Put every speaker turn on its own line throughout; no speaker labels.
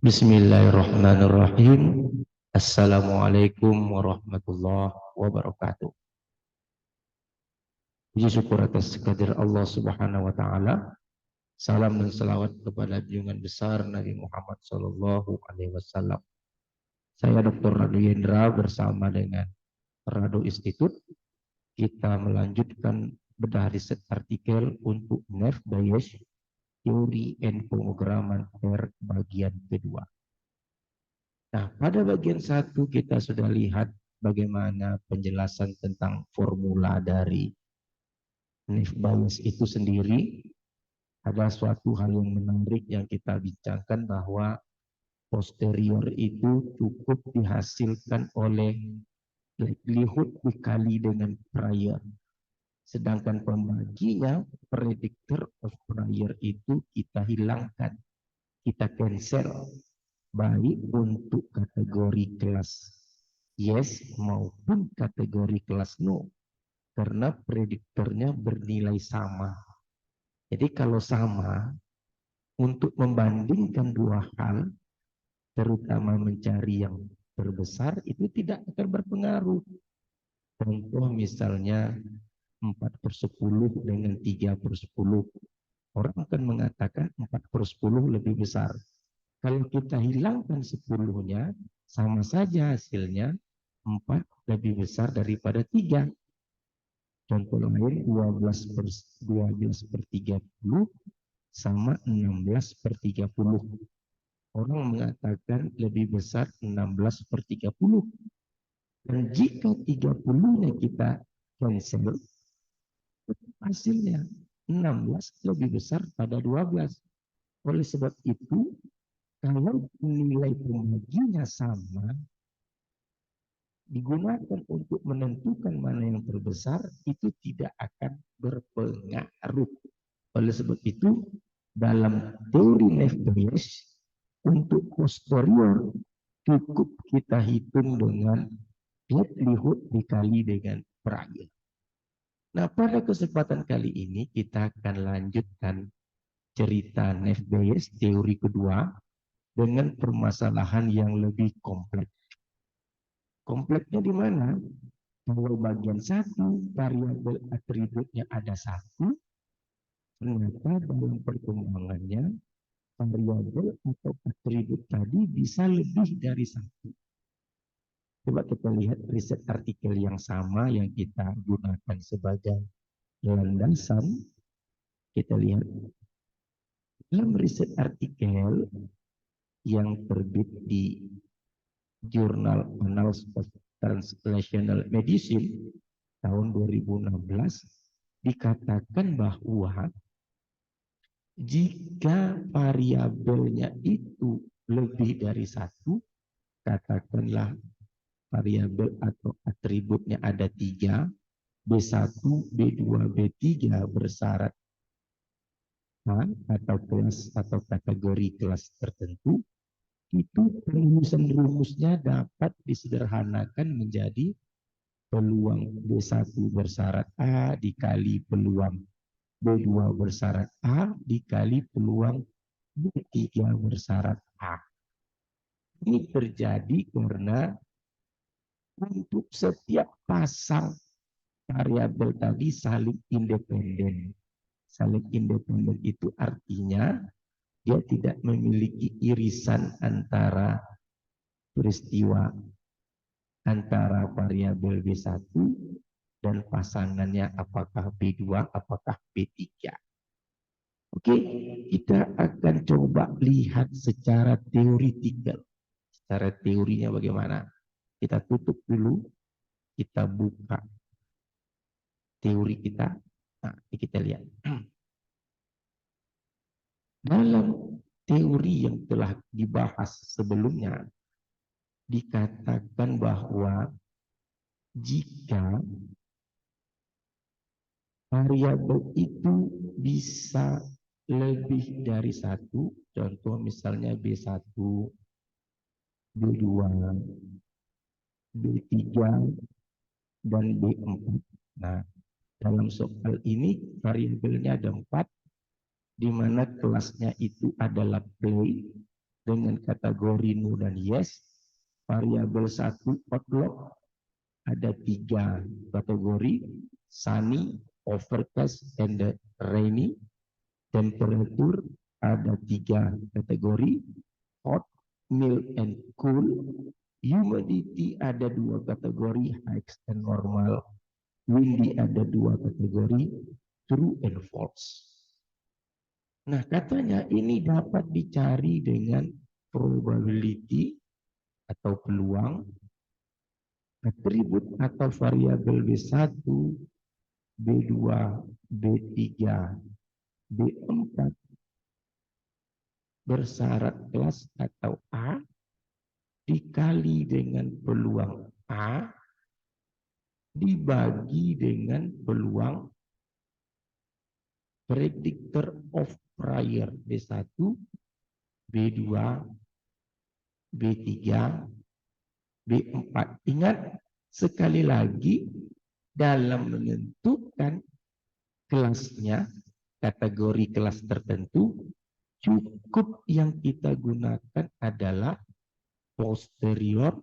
Bismillahirrahmanirrahim. Assalamualaikum warahmatullahi wabarakatuh. Puji syukur atas kehadirat Allah Subhanahu wa taala. Salam dan salawat kepada junjungan besar Nabi Muhammad sallallahu alaihi wasallam. Saya Dr. Radu Yendra bersama dengan Radu Institute. Kita melanjutkan bedah riset artikel untuk nerve bias, teori and pemrograman bagian kedua. Nah, pada bagian satu kita sudah lihat bagaimana penjelasan tentang formula dari nerve bias itu sendiri. Ada suatu hal yang menarik yang kita bincangkan bahwa posterior itu cukup dihasilkan oleh likelihood dikali dengan prior. Sedangkan pembaginya predictor of prior itu kita hilangkan, kita cancel. Baik untuk kategori kelas yes maupun kategori kelas no, karena prediktornya bernilai sama. Jadi kalau sama, untuk membandingkan dua hal, terutama mencari yang terbesar, itu tidak akan berpengaruh. Contoh misalnya 4/10 dengan 3/10. Orang akan mengatakan 4/10 lebih besar. Kalau kita hilangkan 10-nya, sama saja hasilnya 4 lebih besar daripada 3. Contoh lain 12/30 sama 16/30. Orang mengatakan lebih besar 16/30. Dan jika 30-nya kita cancel, hasilnya 16 lebih besar pada 12. Oleh sebab itu, kalau nilai pembaginya sama, digunakan untuk menentukan mana yang terbesar, itu tidak akan berpengaruh. Oleh sebab itu, dalam teori nerve bias, untuk posterior cukup kita hitung dengan likelihood dikali dengan prior. Nah, pada kesempatan kali ini kita akan lanjutkan cerita nerve bias teori kedua dengan permasalahan yang lebih kompleks. Kompleksnya di mana? Kalau bagian satu variabel atributnya ada satu, ternyata dalam perkembangannya variabel atau atribut tadi bisa lebih dari satu. Coba kita lihat riset artikel yang sama yang kita gunakan sebagai landasan. Kita lihat dalam riset artikel yang terbit di Journal Annals of Translational Medicine tahun 2016 dikatakan bahwa jika variabelnya itu lebih dari satu, katakanlah variabel atau atributnya ada 3, B1, B2, B3 bersyarat A atau kelas atau kategori kelas tertentu, itu rumus-rumusnya dapat disederhanakan menjadi peluang B1 bersyarat A dikali peluang B2 bersyarat A dikali peluang B3 bersyarat A. Ini terjadi karena untuk setiap pasang variabel tadi saling independen. Saling independen itu artinya dia tidak memiliki irisan antara peristiwa antara variabel B1 dan pasangannya apakah B2, apakah B3. Oke, kita akan coba lihat secara teoritikal. Secara teorinya bagaimana? Kita tutup dulu, kita buka teori kita. Nah, kita lihat. Dalam teori yang telah dibahas sebelumnya, dikatakan bahwa jika variabel itu bisa lebih dari satu, contoh misalnya B1, B2, B3, dan B4. Nah, dalam soal ini variabelnya ada 4, di mana kelasnya itu adalah play, dengan kategori no dan yes. Variabel 1 outlook ada 3 kategori, sunny, overcast, and rainy. Temperature ada 3 kategori, hot, mild, and cool. Humidity ada 2 kategori, high and normal. Windy ada 2 kategori, true and false. Nah, katanya ini dapat dicari dengan probability atau peluang, atribut atau variabel B1, B2, B3, B4 bersyarat kelas atau A dikali dengan peluang A dibagi dengan peluang predictor of prior B1, B2, B3, B4. Ingat sekali lagi dalam menentukan kelasnya, kategori kelas tertentu, cukup yang kita gunakan adalah posterior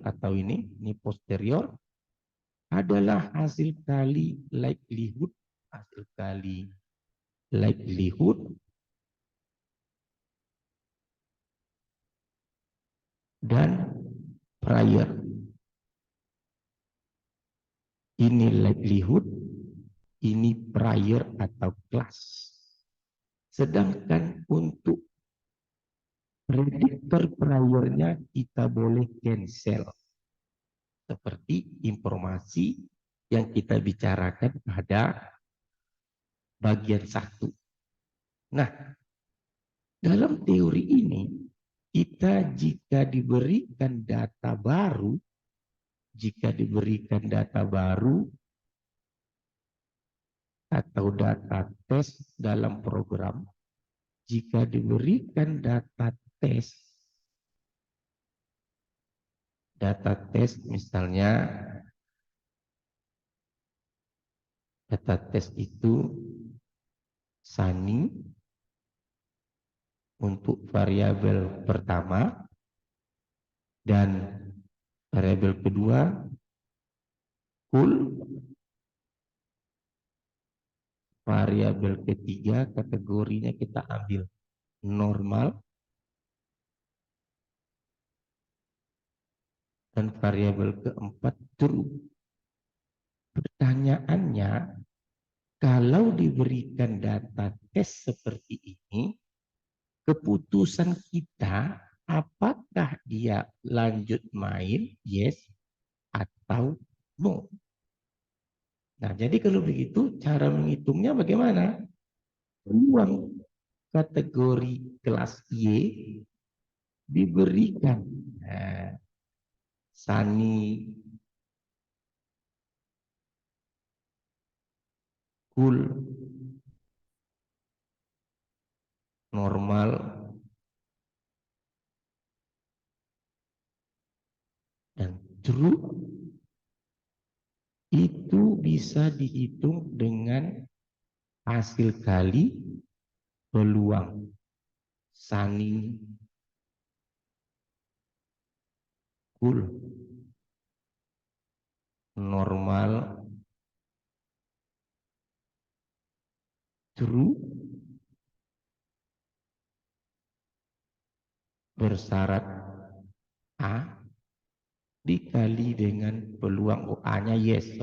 atau ini posterior adalah hasil kali likelihood, dan prior. Ini likelihood, ini prior atau kelas. Sedangkan untuk prediktor priornya kita boleh cancel. Seperti informasi yang kita bicarakan pada bagian 1. Nah, dalam teori ini, kita jika diberikan data baru atau data tes dalam program, jika diberikan data tes misalnya data tes itu sunny untuk variabel pertama dan variabel kedua cool, variabel ketiga kategorinya kita ambil normal, dan variabel keempat true. Pertanyaannya, kalau diberikan data tes seperti ini, keputusan kita apakah dia lanjut main, yes atau no. Nah, jadi kalau begitu cara menghitungnya bagaimana? Peluang kategori kelas Y diberikan sunny, cool, normal, dan true itu bisa dihitung dengan hasil kali peluang sunny, cool, normal, true bersyarat A dikali dengan peluang A-nya yes,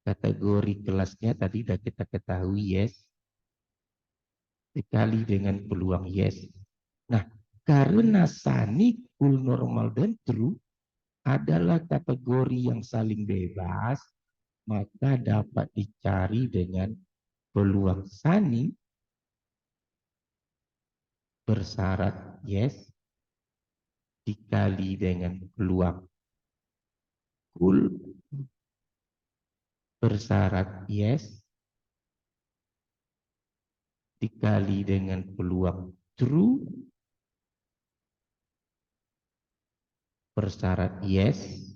kategori kelasnya tadi sudah kita ketahui yes, dikali dengan peluang yes. Nah, karena sunny, cool, normal, dan true adalah kategori yang saling bebas, maka dapat dicari dengan peluang sunny bersyarat yes dikali dengan peluang cool bersyarat yes dikali dengan peluang true bersyarat yes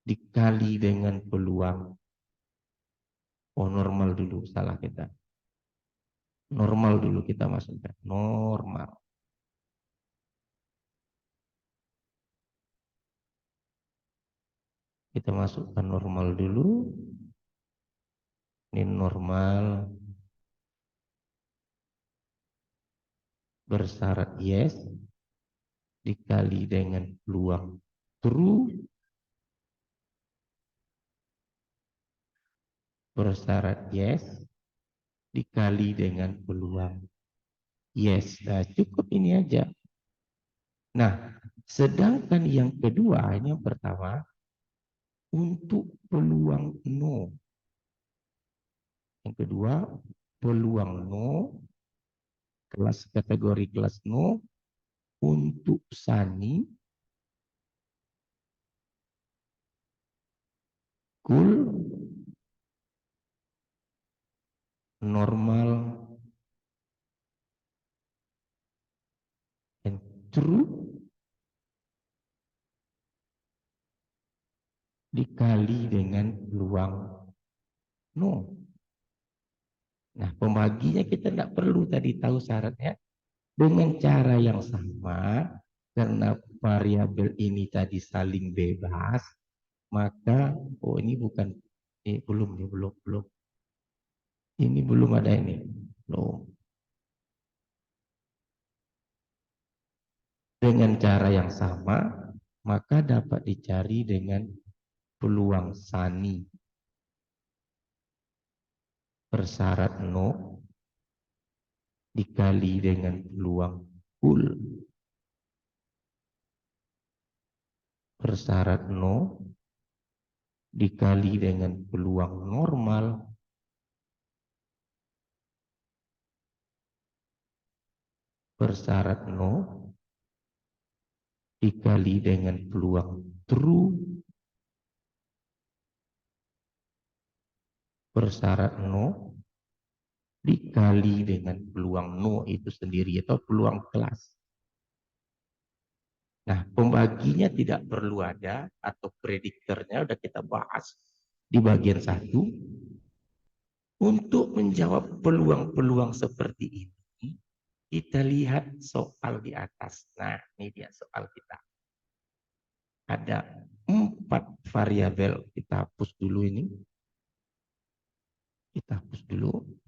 dikali dengan peluang normal dulu, salah kita. Normal dulu kita masukkan. Normal. Kita masukkan normal dulu. Ini normal bersyarat yes dikali dengan peluang true bersyarat yes dikali dengan peluang yes. Nah, cukup ini aja. Nah, sedangkan yang kedua, ini yang pertama, untuk peluang no. Yang kedua, peluang no, kelas kategori kelas no, untuk Sani, cool, normal, and true, dikali dengan peluang no. Nah, pembaginya kita tidak perlu tadi tahu syaratnya. Dengan cara yang sama, karena variabel ini tadi saling bebas, maka oh ini bukan belum ini belum ada ini belum. Dengan cara yang sama, maka dapat dicari dengan peluang Sani bersyarat no dikali dengan peluang full bersyarat no dikali dengan peluang normal bersyarat no dikali dengan peluang true bersyarat no dikali dengan peluang no itu sendiri atau peluang kelas. Nah, pembaginya tidak perlu ada atau prediktornya udah kita bahas di bagian 1. Untuk menjawab peluang-peluang seperti ini, kita lihat soal di atas. Nah, ini dia soal kita. Ada 4 variabel. Kita hapus dulu ini. Kita hapus dulu.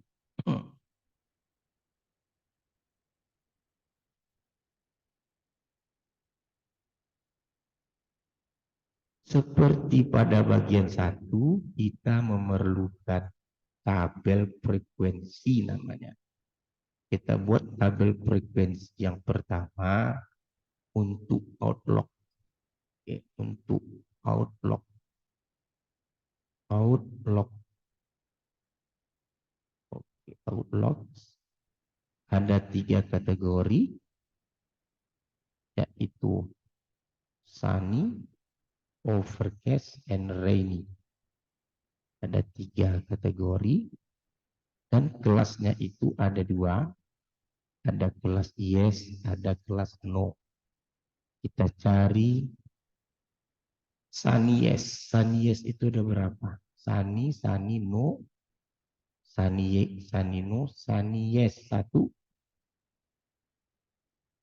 Seperti pada bagian 1, kita memerlukan tabel frekuensi namanya. Kita buat tabel frekuensi yang pertama untuk outlook. Oke, untuk outlook. Outlook. Oke, outlook. Ada 3 kategori, yaitu sunny, overcast, and rainy. Ada 3 kategori, dan kelasnya itu ada 2. Ada kelas yes, ada kelas no. Kita cari sunny yes. Sunny yes itu ada berapa? Sunny, sunny no, sunny no, sunny yes 1.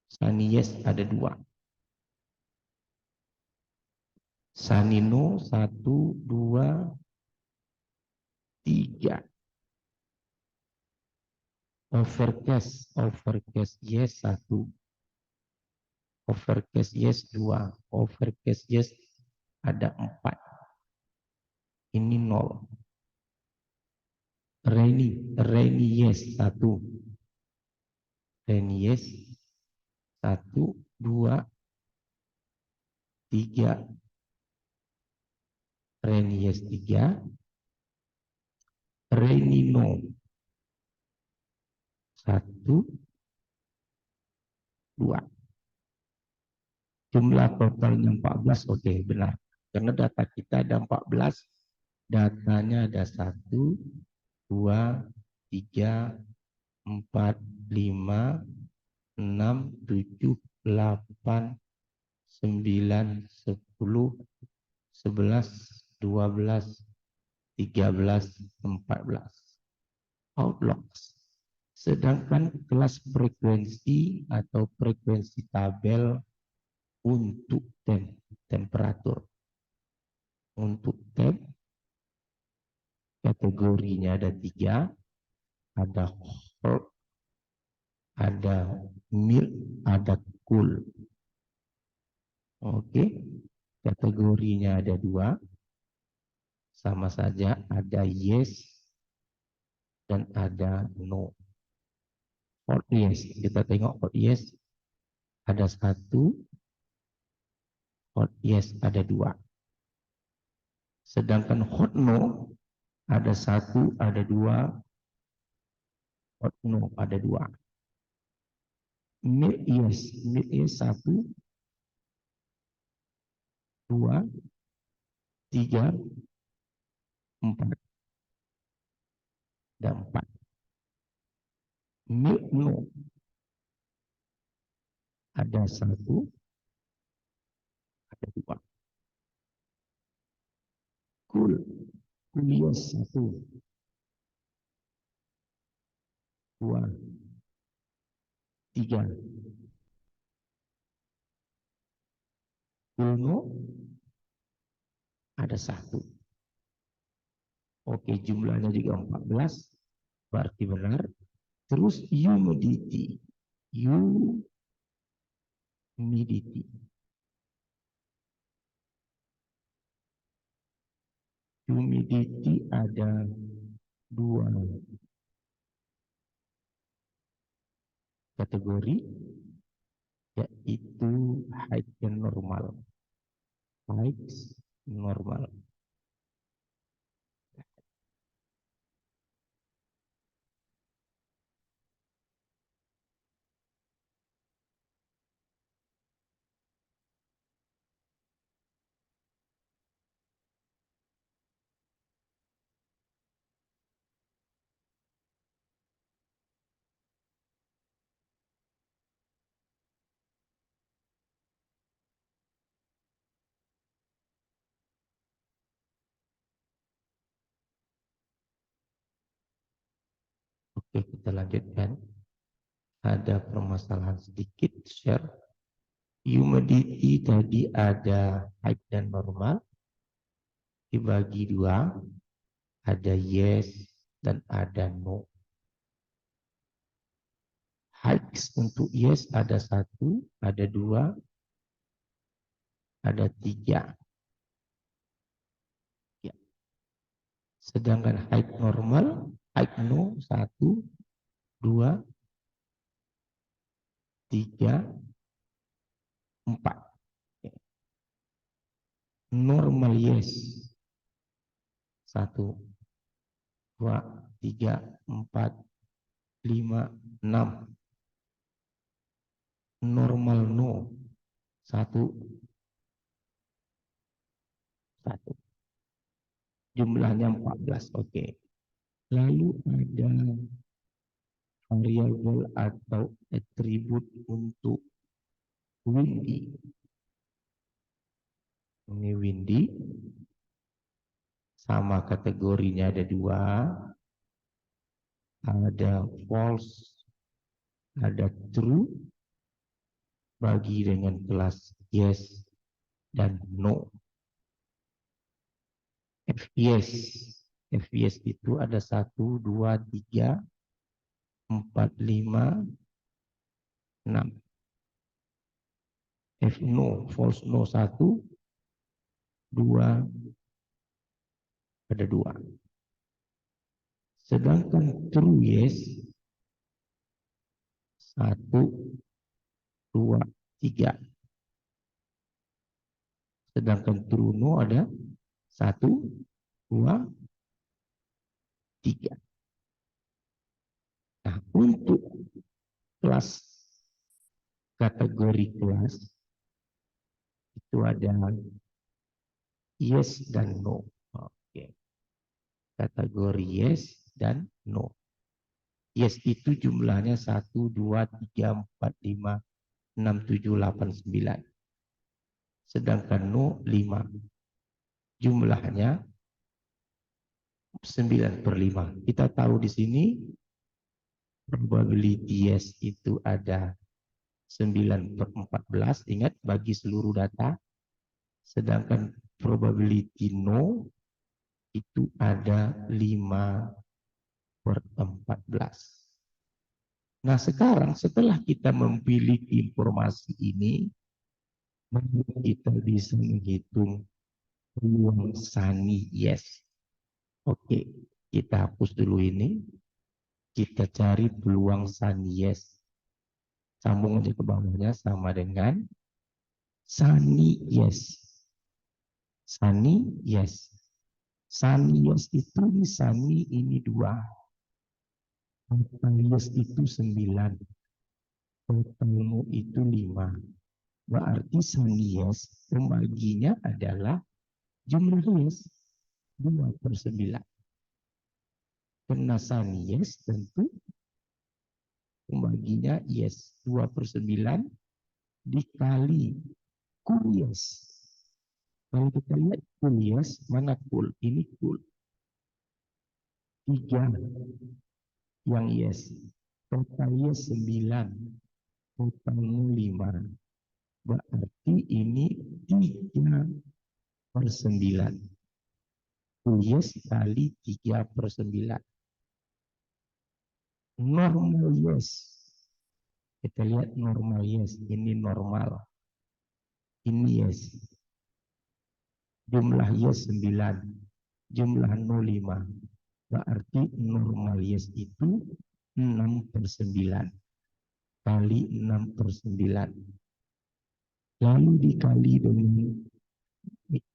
Sunny yes ada 2. Sunny no 1, 2, 3. Overcast yes 1. Overcast yes 2. Overcast yes ada 4. Ini 0. Rainy yes 1. Rainy yes 1, 2, 3. Rainy yes 3. Rainy no 1, 2. Jumlah totalnya 14. Oke, benar. Karena data kita ada 14. Datanya ada 1, 2, 3, 4, 5, 6, 7, 8, 9, 10, 11, 12, 13, 14. Outlooks. Sedangkan kelas frekuensi atau frekuensi tabel untuk temperatur. Untuk kategorinya ada 3, ada hot, ada mild, ada cool. Oke, kategorinya ada 2, sama saja ada yes dan ada no. Hot yes, kita tengok hot yes ada 1, hot yes ada 2. Sedangkan hot no ada 1, ada 2, hot no ada 2. Mild yes 1, 2, 3, 4 dan 4. Mild no ada 1, ada 2. Cool yes 1, 2, 3. Cool no ada 1. Oke, jumlahnya juga 14, berarti benar. Terus humidity. Humidity ada 2 kategori, yaitu high dan normal. High normal. Oke, kita lanjutkan. Ada permasalahan sedikit share. Humidity tadi ada high dan normal, dibagi 2, ada yes dan ada no. High untuk yes ada 1, ada 2, ada 3. Ya. Sedangkan high normal, high no 1, 2, 3, 4. Normal yes 1, 2, 3, 4, 5, 6. Normal no 1, 1. Jumlahnya 14. Oke. Lalu ada variabel atau atribut untuk windy. Ini windy. Sama kategorinya ada 2. Ada false, ada true. Bagi dengan kelas yes dan no. FYes. FYes itu ada 1, 2, 3, 4, 5, 6. F no, false no 1, 2, ada 2. Sedangkan true yes 1, 2, 3. Sedangkan true no ada 1, 2, 3. Nah, untuk kelas kategori kelas itu ada yes dan no. Oke. Kategori yes dan no. Yes itu jumlahnya 1, 2, 3, 4, 5, 6, 7, 8, 9. Sedangkan no 5. Jumlahnya 9/5. Kita tahu di sini probability yes itu ada 9/14, ingat bagi seluruh data, sedangkan probability no itu ada 5/14. Nah sekarang setelah kita memilih informasi ini, kita bisa menghitung peluang sani yes. Oke, kita hapus dulu ini, kita cari peluang sani yes. Sambung aja ke bawahnya sama dengan sani yes. Sani yes. Sani yes itu di sani ini 2. Total yes itu 9. Totalmu itu 5. Berarti sani yes pembaginya adalah jumlah yes 2/9. Karena sani yes tentu pembaginya yes 2/9 dikali kul yes. Kalau kita lihat kul yes, mana kul? Ini kul. 3 yang yes. Total yes 9. Totalnya 5. Berarti ini 3/9. Kul yes kali 3/9. Normal yes. Kita lihat normal yes. Ini normal. Ini yes. Jumlah yes 9. Jumlah no 5. Berarti normal yes itu 6/9. Kali 6/9. Lalu dikali dengan x.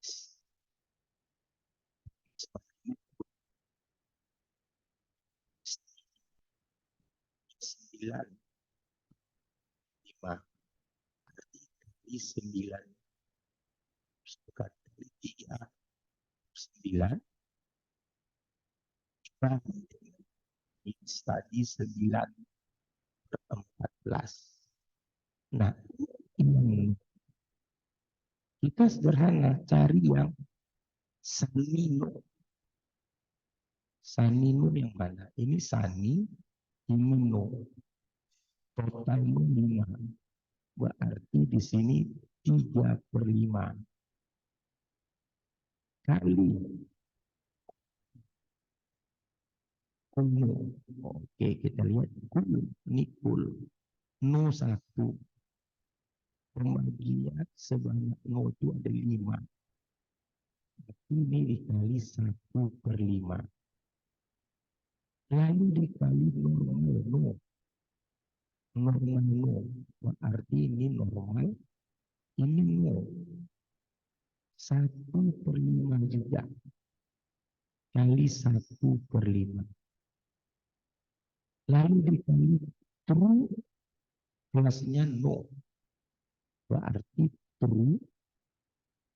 9. 5. Berarti kali 9. Bukan kali 3. 9. X tadi 9/14. Nah, ini kita sederhana cari yang sanino. Sanino yang mana? Ini sani, ini no. Totalnya 5. Berarti di sini 3/5 kali kul. Oke, kita lihat kul. Ini kul. No 1. Pembagian sebanyak no itu ada 5. Ini dikali 1/5. Lalu dikali normal no. Normal no. Berarti ini normal. Ini no. 1/5 juga. Kali 1/5. Lalu dikali true plusnya no. Berarti true.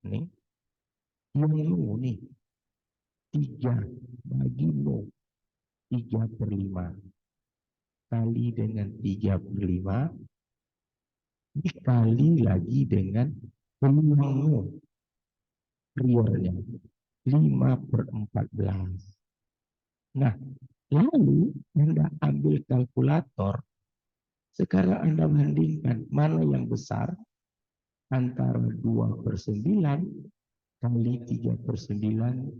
Nih. Yang no nih. 3 bagi no. 3/5. Kali dengan 3/5. Dikali lagi dengan peluang no. Realnya. 5/14. Nah, lalu Anda ambil kalkulator. Sekarang Anda bandingkan mana yang besar antara 2/9 kali 3/9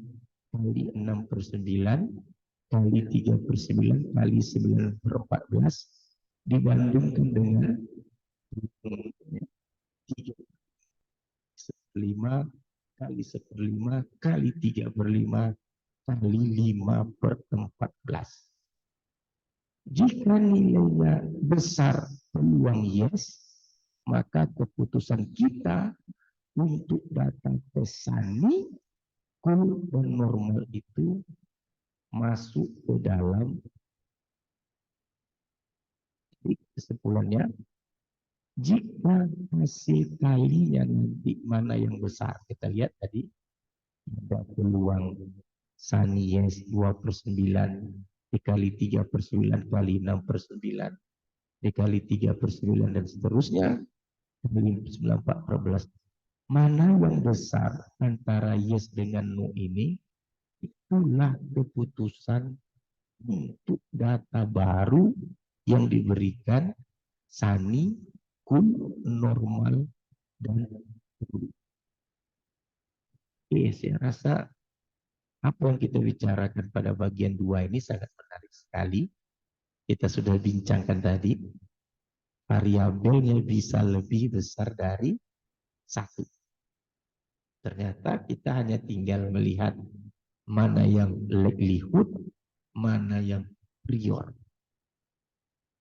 kali 6/9 kali 3/9 kali 9/14 dibandingkan dengan 3/5 kali 1/5 kali 3/5 kali 5/14. Jika nilainya besar peluang yes, maka keputusan kita untuk data tes sani, kul dan normal itu masuk ke dalam kesimpulannya. Jika hasil kalinya nanti mana yang besar, kita lihat tadi ada peluang sani yes 2/9 dikali 3/9 kali 6/9 dikali 3/9 dan seterusnya kali 9/14. Mana yang besar antara yes dengan no ini, itulah keputusan untuk data baru yang diberikan sunny, cool, normal, dan true. Saya rasa apa yang kita bicarakan pada bagian 2 ini sangat menarik sekali. Kita sudah bincangkan tadi, variabelnya bisa lebih besar dari 1. Ternyata kita hanya tinggal melihat mana yang likelihood, mana yang prior.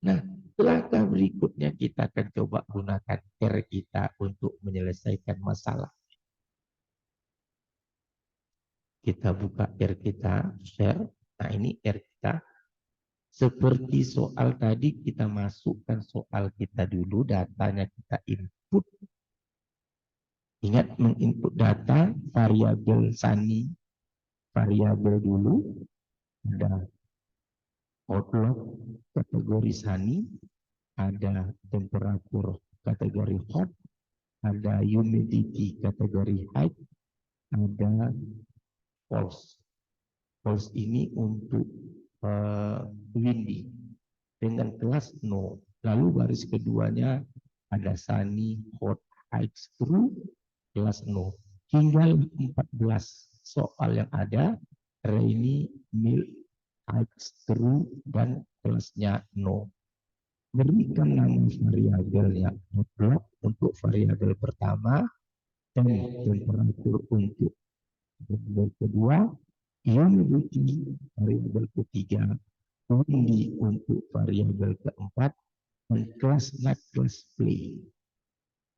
Nah, langkah berikutnya kita akan coba gunakan R kita untuk menyelesaikan masalah. Kita buka R kita, share. Nah, ini R kita. Seperti soal tadi, kita masukkan soal kita dulu, datanya kita input. Ingat menginput data, variabel sunny, variabel dulu, ada outlook kategori sunny, ada temperatur kategori hot, ada humidity kategori high, ada false. False ini untuk windy dengan kelas no. Lalu baris keduanya ada sunny, hot, high, true, kelas no. Tinggal 14 soal yang ada, rainy, mild, high, true, dan kelasnya no. Berikan nama variabelnya outlook untuk variabel pertama, dan temperatur untuk variabel kedua, humidity variabel ketiga, windy untuk variabel keempat, dan kelas play.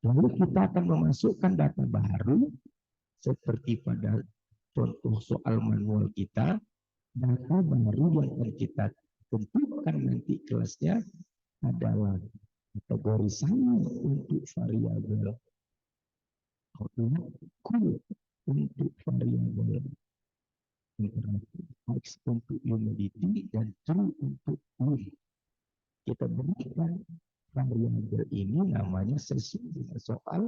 Lalu kita akan memasukkan data baru seperti pada contoh soal manual kita. Data baru yang akan kita tentukan nanti kelasnya adalah kategori sama untuk variabel outlook, cool untuk variabel temperatur, X untuk humidity, dan true untuk wind. Kita berikan variabel ini namanya sesuai dengan soal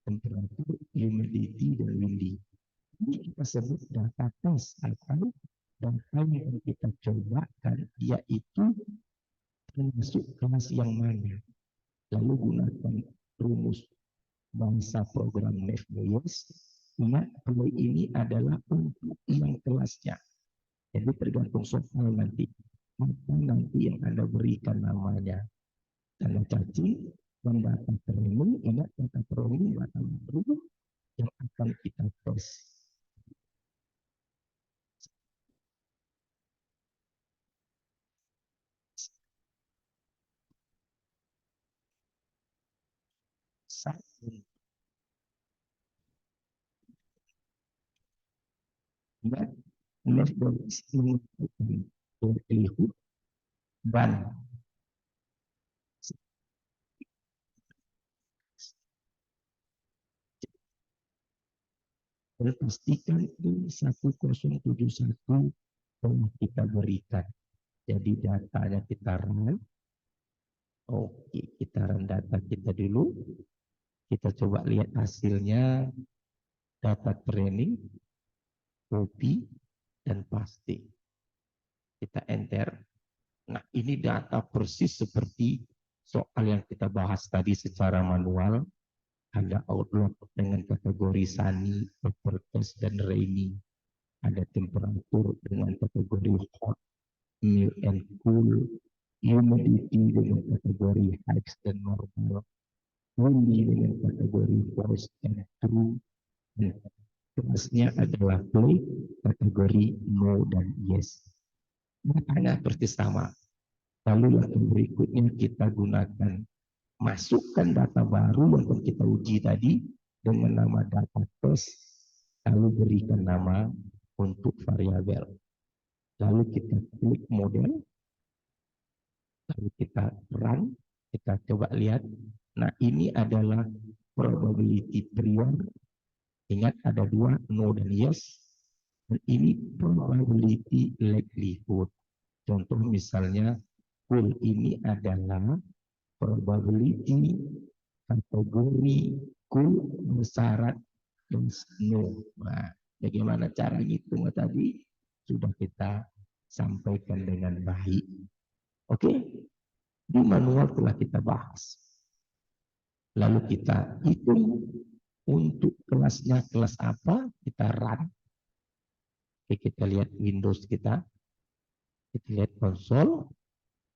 temperatur, humidity, dan windy. Ini kita sebut data test atau data yang kita cobakan, yaitu termasuk kelas yang mana. Lalu gunakan rumus bahasa program Navier. Ingat, play ini adalah untuk yang kelasnya. Jadi tergantung soal nanti. Apa nanti yang Anda berikan namanya. Tanda cacing dan data training. Ingat, data training data baru yang akan kita tes. Ingat, mengumpulkan likelihood dan pastikan ini 1071 telah kita berikan. Jadi datanya kita run. Oke, kita run data kita dulu. Kita coba lihat hasilnya. Data training, copy, dan paste. Kita enter. Nah, ini data persis seperti soal yang kita bahas tadi secara manual. Ada outlook dengan kategori sunny, overcast, dan rainy. Ada temperatur dengan kategori hot, mild, and cool. Humidity dengan kategori high dan normal. Windy dengan kategori false and true. Kelasnya adalah play, kategori no dan yes. Makanya persis sama. Lalu yang berikutnya kita gunakan, masukkan data baru yang kita uji tadi dengan nama data test, lalu berikan nama untuk variabel. Lalu kita klik model, lalu kita run, kita coba lihat. Nah, ini adalah probability prior. Ingat ada 2, no dan yes. Dan ini probability likelihood. Contoh misalnya, cool ini adalah probability kategori cool bersyarat dan no. Nah, bagaimana cara ngitungnya tadi sudah kita sampaikan dengan baik. Oke, di manual telah kita bahas. Lalu kita hitung untuk kelasnya kelas apa, kita run. Oke, kita lihat Windows kita lihat konsol,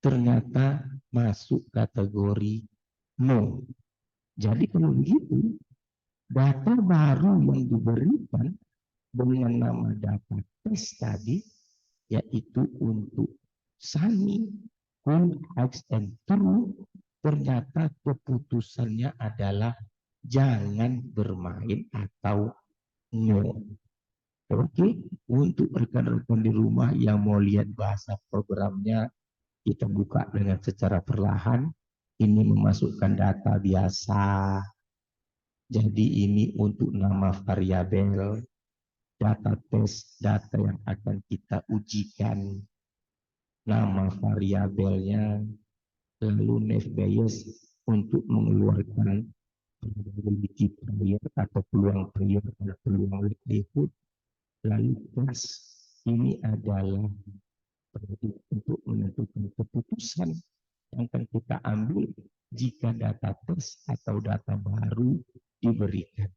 ternyata masuk kategori no. Jadi kalau begitu, data baru yang diberikan dengan nama data tes tadi, yaitu untuk sunny, cool, X, and true, ternyata keputusannya adalah jangan bermain atau no. Oke, untuk rekan-rekan di rumah yang mau lihat bahasa programnya, kita buka dengan secara perlahan. Ini memasukkan data biasa. Jadi ini untuk nama variabel, data tes, data yang akan kita ujikan, nama variabelnya, lalu naive Bayes untuk mengeluarkan probability prior atau peluang prior atau peluang likelihood, lalu kelas ini adalah untuk menentukan keputusan yang akan kita ambil jika data tes atau data baru diberikan.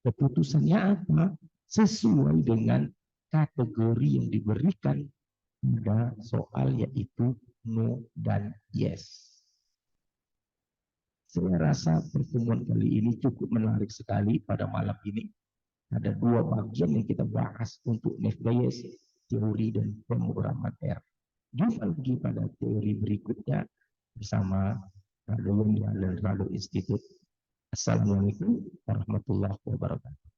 Keputusannya apa? Sesuai dengan kategori yang diberikan pada soal, yaitu no dan yes. Saya rasa pertemuan kali ini cukup menarik sekali pada malam ini. Ada dua bagian yang kita bahas untuk naive Bayes, teori dan pemrograman R. Jumpa lagi pada teori berikutnya bersama Radio India dan Radio Institute. Assalamualaikum warahmatullahi wabarakatuh.